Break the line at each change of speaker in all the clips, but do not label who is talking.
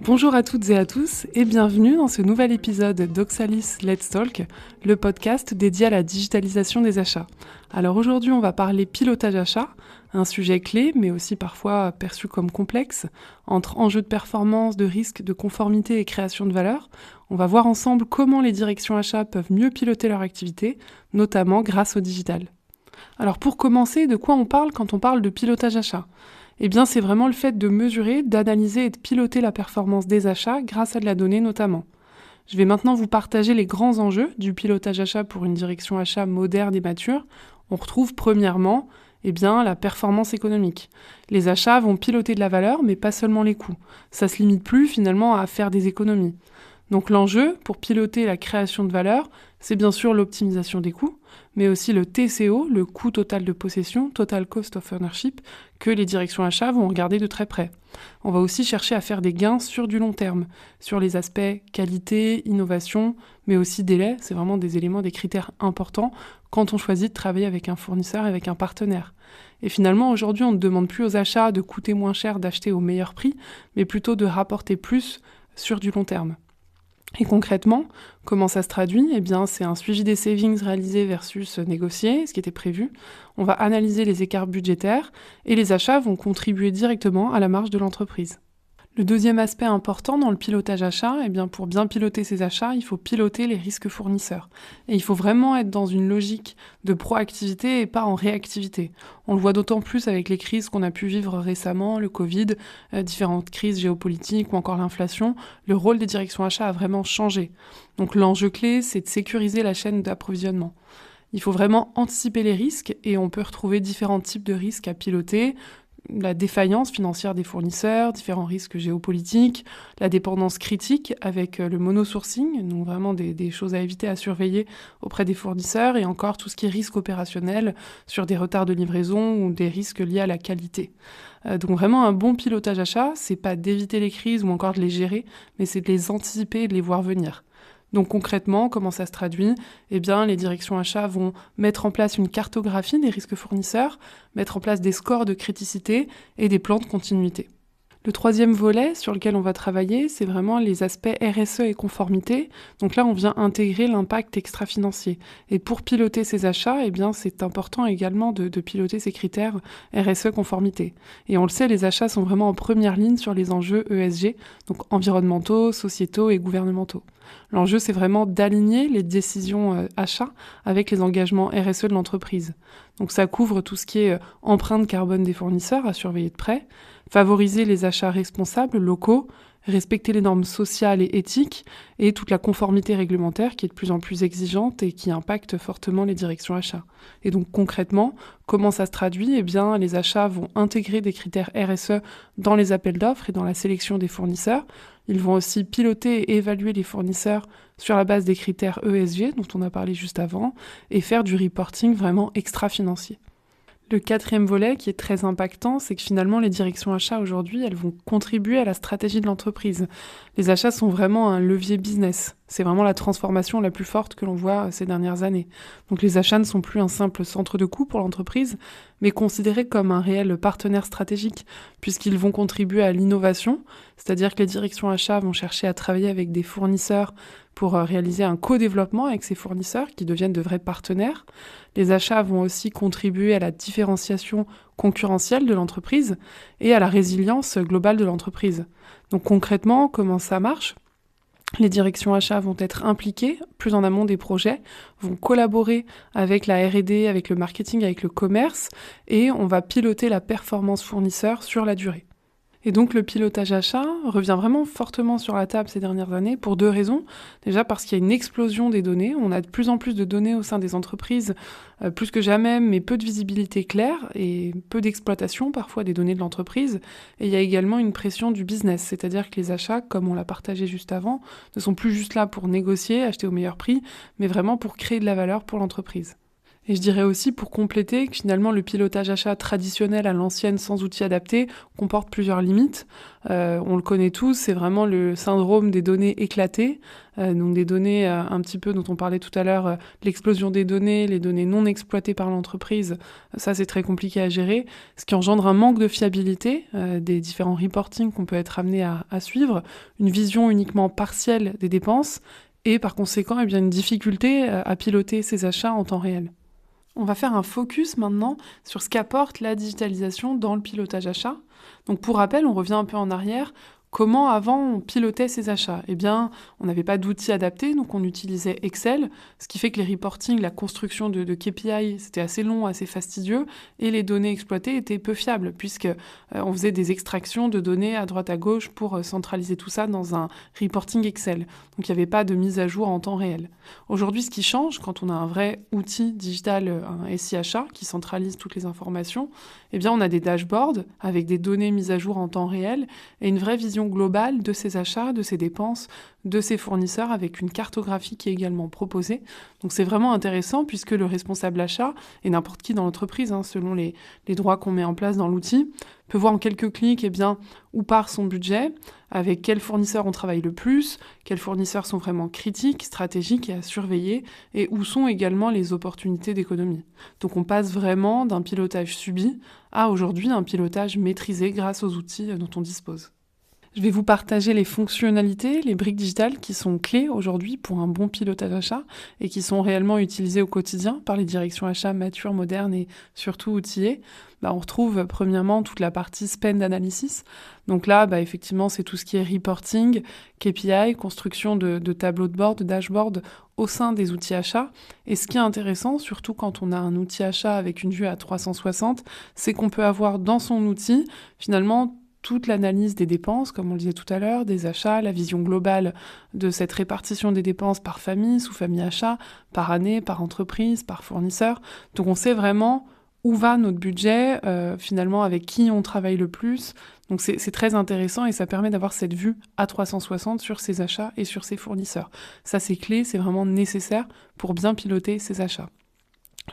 Bonjour à toutes et à tous et bienvenue dans ce nouvel épisode d'Oxalis Let's Talk, le podcast dédié à la digitalisation des achats. Alors aujourd'hui on va parler pilotage achat, un sujet clé mais aussi parfois perçu comme complexe, entre enjeux de performance, de risque, de conformité et création de valeur. On va voir ensemble comment les directions achats peuvent mieux piloter leur activité, notamment grâce au digital. Alors pour commencer, de quoi on parle quand on parle de pilotage achat ? Eh bien, c'est vraiment le fait de mesurer, d'analyser et de piloter la performance des achats grâce à de la donnée notamment. Je vais maintenant vous partager les grands enjeux du pilotage achat pour une direction achat moderne et mature. On retrouve premièrement la performance économique. Les achats vont piloter de la valeur, mais pas seulement les coûts. Ça se limite plus finalement à faire des économies. Donc l'enjeu pour piloter la création de valeur, c'est bien sûr l'optimisation des coûts, mais aussi le TCO, le coût total de possession, Total Cost of Ownership, que les directions achats vont regarder de très près. On va aussi chercher à faire des gains sur du long terme, sur les aspects qualité, innovation, mais aussi délai. C'est vraiment des éléments, des critères importants quand on choisit de travailler avec un fournisseur et avec un partenaire. Et finalement, aujourd'hui, on ne demande plus aux achats de coûter moins cher, d'acheter au meilleur prix, mais plutôt de rapporter plus sur du long terme. Et concrètement, comment ça se traduit ? Eh bien, c'est un suivi des savings réalisés versus négociés, ce qui était prévu. On va analyser les écarts budgétaires et les achats vont contribuer directement à la marge de l'entreprise. Le deuxième aspect important dans le pilotage achat, eh bien pour bien piloter ces achats, il faut piloter les risques fournisseurs. Et il faut vraiment être dans une logique de proactivité et pas en réactivité. On le voit d'autant plus avec les crises qu'on a pu vivre récemment, le Covid, différentes crises géopolitiques ou encore l'inflation. Le rôle des directions achats a vraiment changé. Donc l'enjeu clé, c'est de sécuriser la chaîne d'approvisionnement. Il faut vraiment anticiper les risques et on peut retrouver différents types de risques à piloter. La défaillance financière des fournisseurs, différents risques géopolitiques, la dépendance critique avec le monosourcing, donc vraiment des choses à éviter, à surveiller auprès des fournisseurs, et encore tout ce qui est risque opérationnel sur des retards de livraison ou des risques liés à la qualité. Donc vraiment un bon pilotage achat, c'est pas d'éviter les crises ou encore de les gérer, mais c'est de les anticiper et de les voir venir. Donc concrètement, comment ça se traduit ? Eh bien, les directions achats vont mettre en place une cartographie des risques fournisseurs, mettre en place des scores de criticité et des plans de continuité. Le troisième volet sur lequel on va travailler, c'est vraiment les aspects RSE et conformité. Donc là, on vient intégrer l'impact extra-financier. Et pour piloter ces achats, eh bien, c'est important également de piloter ces critères RSE conformité. Et on le sait, les achats sont vraiment en première ligne sur les enjeux ESG, donc environnementaux, sociétaux et gouvernementaux. L'enjeu, c'est vraiment d'aligner les décisions achats avec les engagements RSE de l'entreprise. Donc ça couvre tout ce qui est empreinte carbone des fournisseurs à surveiller de près, favoriser les achats responsables locaux, respecter les normes sociales et éthiques et toute la conformité réglementaire qui est de plus en plus exigeante et qui impacte fortement les directions achats. Et donc concrètement, comment ça se traduit ? Eh bien, les achats vont intégrer des critères RSE dans les appels d'offres et dans la sélection des fournisseurs. Ils vont aussi piloter et évaluer les fournisseurs sur la base des critères ESG dont on a parlé juste avant et faire du reporting vraiment extra-financier. Le quatrième volet qui est très impactant, c'est que finalement les directions achats aujourd'hui, elles vont contribuer à la stratégie de l'entreprise. Les achats sont vraiment un levier business. C'est vraiment la transformation la plus forte que l'on voit ces dernières années. Donc les achats ne sont plus un simple centre de coût pour l'entreprise, mais considérés comme un réel partenaire stratégique, puisqu'ils vont contribuer à l'innovation, c'est-à-dire que les directions achats vont chercher à travailler avec des fournisseurs pour réaliser un co-développement avec ces fournisseurs qui deviennent de vrais partenaires. Les achats vont aussi contribuer à la différenciation concurrentielle de l'entreprise et à la résilience globale de l'entreprise. Donc concrètement, comment ça marche ? Les directions achats vont être impliquées plus en amont des projets, vont collaborer avec la R&D, avec le marketing, avec le commerce, et on va piloter la performance fournisseur sur la durée. Et donc le pilotage achat revient vraiment fortement sur la table ces dernières années pour deux raisons. Déjà parce qu'il y a une explosion des données, on a de plus en plus de données au sein des entreprises, plus que jamais, mais peu de visibilité claire et peu d'exploitation parfois des données de l'entreprise. Et il y a également une pression du business, c'est-à-dire que les achats, comme on l'a partagé juste avant, ne sont plus juste là pour négocier, acheter au meilleur prix, mais vraiment pour créer de la valeur pour l'entreprise. Et je dirais aussi, pour compléter, que finalement le pilotage achat traditionnel à l'ancienne sans outils adaptés comporte plusieurs limites. On le connaît tous, c'est vraiment le syndrome des données éclatées, donc des données un petit peu dont on parlait tout à l'heure, l'explosion des données, les données non exploitées par l'entreprise, ça c'est très compliqué à gérer, ce qui engendre un manque de fiabilité des différents reportings qu'on peut être amené à suivre, une vision uniquement partielle des dépenses, et par conséquent eh bien, une difficulté à piloter ces achats en temps réel. On va faire un focus maintenant sur ce qu'apporte la digitalisation dans le pilotage achat. Donc pour rappel, on revient un peu en arrière. Comment avant on pilotait ces achats ? Eh bien, on n'avait pas d'outils adaptés, donc on utilisait Excel, ce qui fait que les reportings, la construction de KPI, c'était assez long, assez fastidieux, et les données exploitées étaient peu fiables, puisque on faisait des extractions de données à droite à gauche pour centraliser tout ça dans un reporting Excel. Donc il n'y avait pas de mise à jour en temps réel. Aujourd'hui, ce qui change, quand on a un vrai outil digital, un SI achat, qui centralise toutes les informations, eh bien on a des dashboards avec des données mises à jour en temps réel et une vraie vision globale de ses achats, de ses dépenses, de ses fournisseurs, avec une cartographie qui est également proposée. Donc c'est vraiment intéressant puisque le responsable achat, et n'importe qui dans l'entreprise, selon les droits qu'on met en place dans l'outil, peut voir en quelques clics où part son budget, avec quels fournisseurs on travaille le plus, quels fournisseurs sont vraiment critiques, stratégiques et à surveiller, et où sont également les opportunités d'économie. Donc on passe vraiment d'un pilotage subi à aujourd'hui un pilotage maîtrisé grâce aux outils dont on dispose. Je vais vous partager les fonctionnalités, les briques digitales qui sont clés aujourd'hui pour un bon pilotage achat et qui sont réellement utilisées au quotidien par les directions achats matures, modernes et surtout outillées. On retrouve premièrement toute la partie spend analysis. Donc là, effectivement, c'est tout ce qui est reporting, KPI, construction de tableaux de bord, de dashboard au sein des outils achats. Et ce qui est intéressant, surtout quand on a un outil achat avec une vue à 360, c'est qu'on peut avoir dans son outil, finalement, toute l'analyse des dépenses, comme on le disait tout à l'heure, des achats, la vision globale de cette répartition des dépenses par famille, sous-famille achat, par année, par entreprise, par fournisseur. Donc on sait vraiment où va notre budget, finalement avec qui on travaille le plus. Donc c'est très intéressant et ça permet d'avoir cette vue à 360 sur ses achats et sur ses fournisseurs. Ça c'est clé, c'est vraiment nécessaire pour bien piloter ses achats.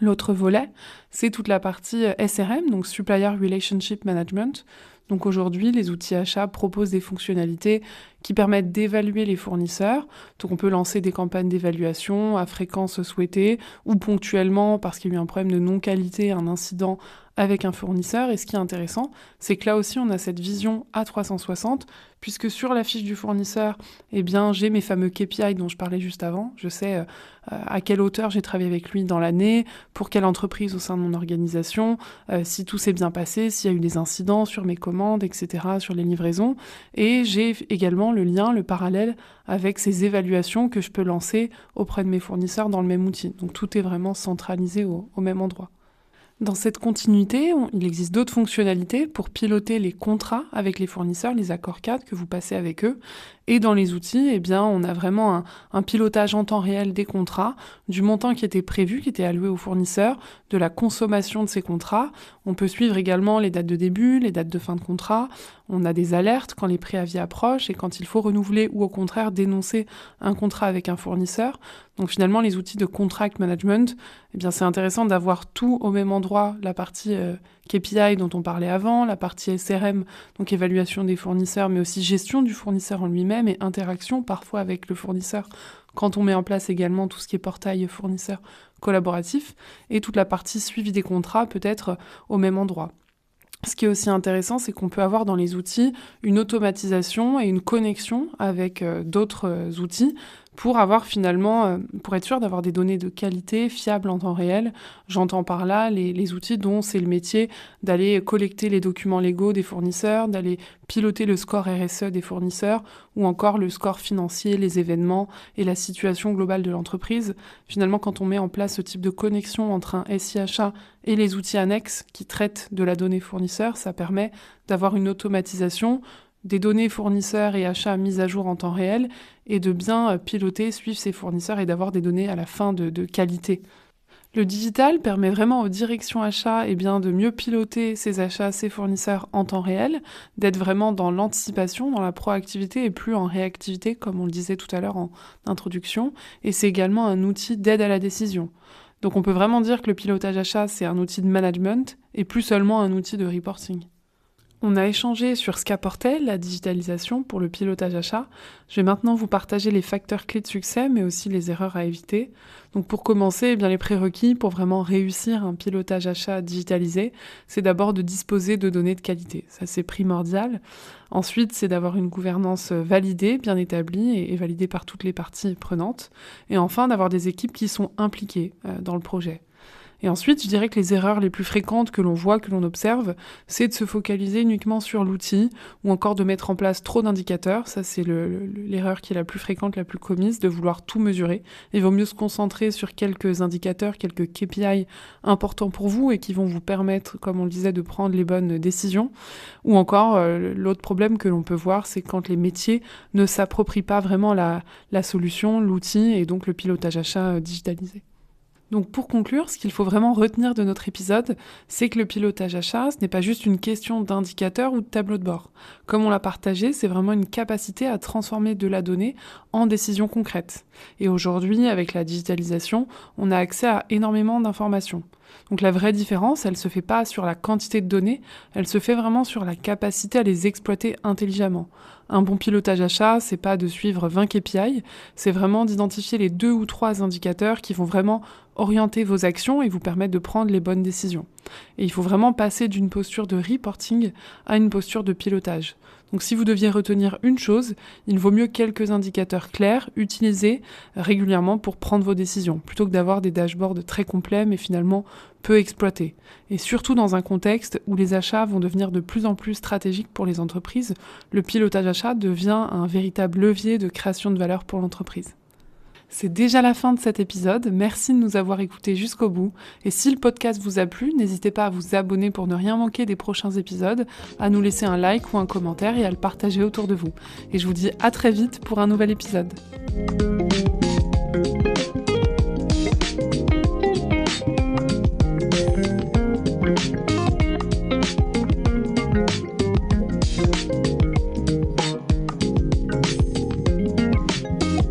L'autre volet, c'est toute la partie SRM, donc Supplier Relationship Management. Donc aujourd'hui, les outils achats proposent des fonctionnalités qui permettent d'évaluer les fournisseurs. Donc on peut lancer des campagnes d'évaluation à fréquence souhaitée ou ponctuellement parce qu'il y a eu un problème de non-qualité, un incident avec un fournisseur. Et ce qui est intéressant, c'est que là aussi, on a cette vision à 360, puisque sur la fiche du fournisseur, j'ai mes fameux KPI dont je parlais juste avant. Je sais à quelle hauteur j'ai travaillé avec lui dans l'année, pour quelle entreprise au sein de mon organisation, si tout s'est bien passé, s'il y a eu des incidents sur mes commandes, etc., sur les livraisons. Et j'ai également le lien, le parallèle avec ces évaluations que je peux lancer auprès de mes fournisseurs dans le même outil. Donc tout est vraiment centralisé au même endroit. Dans cette continuité, il existe d'autres fonctionnalités pour piloter les contrats avec les fournisseurs, les accords cadres que vous passez avec eux. Et dans les outils, on a vraiment un pilotage en temps réel des contrats, du montant qui était prévu, qui était alloué aux fournisseurs, de la consommation de ces contrats. On peut suivre également les dates de début, les dates de fin de contrat. On a des alertes quand les préavis approchent et quand il faut renouveler ou au contraire dénoncer un contrat avec un fournisseur. Donc finalement, les outils de contract management, c'est intéressant d'avoir tout au même endroit, la partie KPI dont on parlait avant, la partie SRM, donc évaluation des fournisseurs, mais aussi gestion du fournisseur en lui-même et interaction parfois avec le fournisseur quand on met en place également tout ce qui est portail fournisseur collaboratif, et toute la partie suivi des contrats peut être au même endroit. Ce qui est aussi intéressant, c'est qu'on peut avoir dans les outils une automatisation et une connexion avec d'autres outils pour avoir finalement, pour être sûr d'avoir des données de qualité fiables en temps réel. J'entends par là les outils dont c'est le métier d'aller collecter les documents légaux des fournisseurs, d'aller piloter le score RSE des fournisseurs ou encore le score financier, les événements et la situation globale de l'entreprise. Finalement, quand on met en place ce type de connexion entre un SIachat et les outils annexes qui traitent de la donnée fournisseur, ça permet d'avoir une automatisation des données fournisseurs et achats mises à jour en temps réel et de bien piloter, suivre ces fournisseurs et d'avoir des données à la fin de qualité. Le digital permet vraiment aux directions achats de mieux piloter ses achats, ses fournisseurs en temps réel, d'être vraiment dans l'anticipation, dans la proactivité et plus en réactivité, comme on le disait tout à l'heure en introduction. Et c'est également un outil d'aide à la décision. Donc on peut vraiment dire que le pilotage achat, c'est un outil de management et plus seulement un outil de reporting. On a échangé sur ce qu'apportait la digitalisation pour le pilotage achat. Je vais maintenant vous partager les facteurs clés de succès, mais aussi les erreurs à éviter. Donc pour commencer, les prérequis pour vraiment réussir un pilotage achat digitalisé, c'est d'abord de disposer de données de qualité. Ça, c'est primordial. Ensuite, c'est d'avoir une gouvernance validée, bien établie et validée par toutes les parties prenantes. Et enfin, d'avoir des équipes qui sont impliquées dans le projet. Et ensuite, je dirais que les erreurs les plus fréquentes que l'on voit, que l'on observe, c'est de se focaliser uniquement sur l'outil ou encore de mettre en place trop d'indicateurs. Ça, c'est l'erreur qui est la plus fréquente, la plus commise, de vouloir tout mesurer. Il vaut mieux se concentrer sur quelques indicateurs, quelques KPI importants pour vous et qui vont vous permettre, comme on le disait, de prendre les bonnes décisions. Ou encore, l'autre problème que l'on peut voir, c'est quand les métiers ne s'approprient pas vraiment la solution, l'outil et donc le pilotage achat digitalisé. Donc pour conclure, ce qu'il faut vraiment retenir de notre épisode, c'est que le pilotage achat, ce n'est pas juste une question d'indicateur ou de tableau de bord. Comme on l'a partagé, c'est vraiment une capacité à transformer de la donnée en décisions concrètes. Et aujourd'hui, avec la digitalisation, on a accès à énormément d'informations. Donc la vraie différence, elle se fait pas sur la quantité de données, elle se fait vraiment sur la capacité à les exploiter intelligemment. Un bon pilotage achat, c'est pas de suivre 20 KPI, c'est vraiment d'identifier les 2 ou 3 indicateurs qui vont vraiment orienter vos actions et vous permettre de prendre les bonnes décisions. Et il faut vraiment passer d'une posture de reporting à une posture de pilotage. Donc si vous deviez retenir une chose, il vaut mieux quelques indicateurs clairs, utilisés régulièrement pour prendre vos décisions, plutôt que d'avoir des dashboards très complets mais finalement peu exploités. Et surtout dans un contexte où les achats vont devenir de plus en plus stratégiques pour les entreprises, le pilotage achat devient un véritable levier de création de valeur pour l'entreprise. C'est déjà la fin de cet épisode, merci de nous avoir écoutés jusqu'au bout, et si le podcast vous a plu, n'hésitez pas à vous abonner pour ne rien manquer des prochains épisodes, à nous laisser un like ou un commentaire et à le partager autour de vous. Et je vous dis à très vite pour un nouvel épisode.